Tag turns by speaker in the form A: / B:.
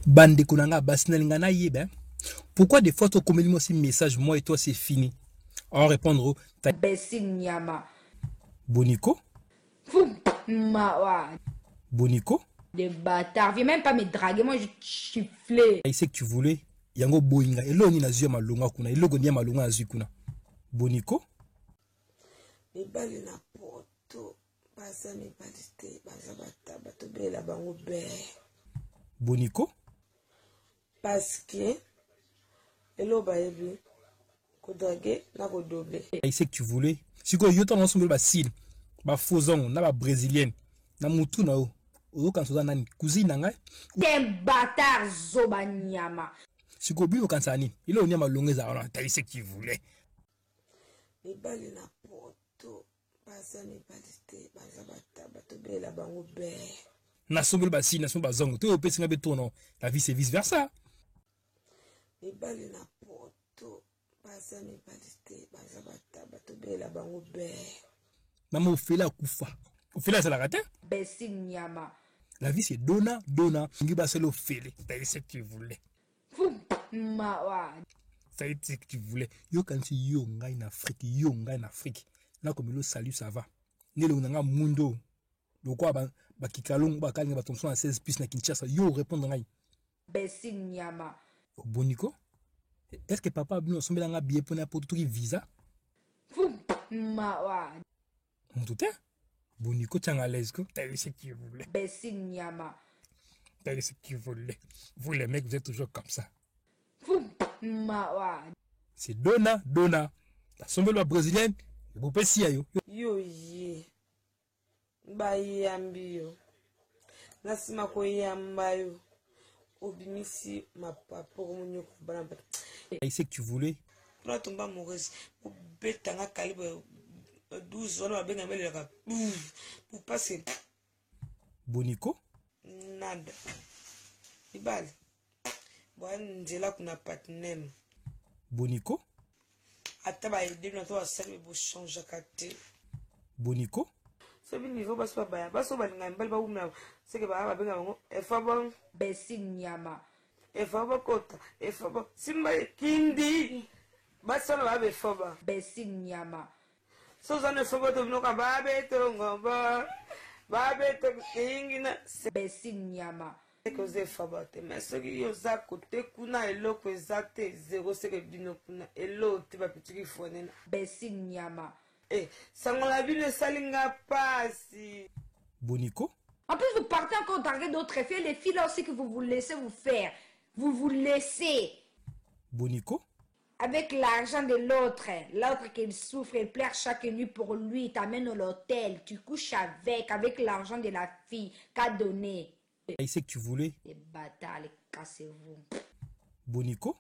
A: Bande konanga basinalinga na yeba. Pourquoi des fois tu communiques aussi message moi et toi c'est fini? En répondre ta
B: Nyama.
A: Bonico?
B: Mawa.
A: Bonico?
B: Des bâtards. Viens même pas me draguer, moi je chifflais.
A: Il sait que tu voulais. Yango boinga. Elo ni na zua malonga kuna. Elo gonia malonga na zua kuna. Bonico?
C: Mibali na poto. Basa mibali te. Basa bata. Bato bela bango be.
A: Bonico?
C: Parce que elo baebi kodrague na kodoble.
A: Il sait que tu voulais. Si ko yoto na sombe ba sil. Ba fozon na ba brésilienne. Na mutu na o. O kan soza nani cousine na ngai.
B: Des bâtards zobanyama.
A: Si ko bi o kan sani. Ilo ni malonga za ona. Il sait que tu voulais.
C: Mibali na poto. Basa mibali te. Basa bata. Bato bela bango be.
A: Na sombe ba sil na sombe ba zongo. To pesi nga betono. La vie c'est vice versa.
C: Mibali na poto. Basa mibali te. Basa bata. Bato bela bango be.
A: Maman Ophélia Koufa. Ophélia c'est la raté?
B: Nyama.
A: La vie c'est dona, dona. Ngiba c'est l'Ophélie. T'as dit ce que tu voulais.
B: Mawa.
A: Ça dit ce que tu voulais. Yo quand tu yo ngai en Afrique, yo ngai en Afrique. Là comme le salut ça va. Né le nanga mundo. Le quoi ba kikalong ba kalinga ba tomson à 16 pistes na Kinshasa. Yo répondre ngai.
B: Nyama.
A: Bonico? Est-ce que papa a bien ensemble nga billet pour n'importe qui visa?
B: Mawa.
A: Tout est? Bonico tchanga lesco. T'as dit ce que tu voulais.
B: Nyama.
A: T'as dit ce que tu voulais. Vous les mecs vous êtes toujours comme ça.
B: Mawa.
A: C'est dona, dona. La sombelle brésilienne, vous pouvez s'y aller.
C: Yo ye. Ba yambi yo. Nasima ko yamba yo. Obimisi ma papa munyo ko bana.
A: Il sait que tu voulais.
C: Pour tomber amoureuse, pour betanga calibre 12 on va bien mettre la pour passer.
A: Bonico?
C: Nada. Ibal. Bon, njela kuna patnem.
A: Bonico?
C: Ataba aider na to asali bo changer kate.
A: Bonico?
C: So bi niveau baso ba ba so ba ngambal ba umna c'est que ba benga ngo e fa bon
B: Nyama.
C: e fa ba kota e fa ba simba kindi ba so ba be fa ba
B: Nyama.
C: so za ne fa ba to no ka ba be to ngomba ba be to ingina
B: Nyama.
C: que vous avez fait, mais ce qui est aux côté, kuna elo que zate zéro c'est que bino kuna elo tu vas petit phone
B: Nyama.
C: eh sangola bino salinga pasi.
A: Bonico?
B: En plus, vous partez encore draguer d'autres filles. Les filles là aussi que vous vous laissez vous faire. Vous vous laissez.
A: Bonico?
B: Avec l'argent de l'autre. L'autre qui souffre, il pleure chaque nuit pour lui. T'amène à l'hôtel. Tu couches avec l'argent de la fille qu'a donné.
A: Il sait que tu voulais.
B: Les bâtards, les cassez-vous.
A: Bonico?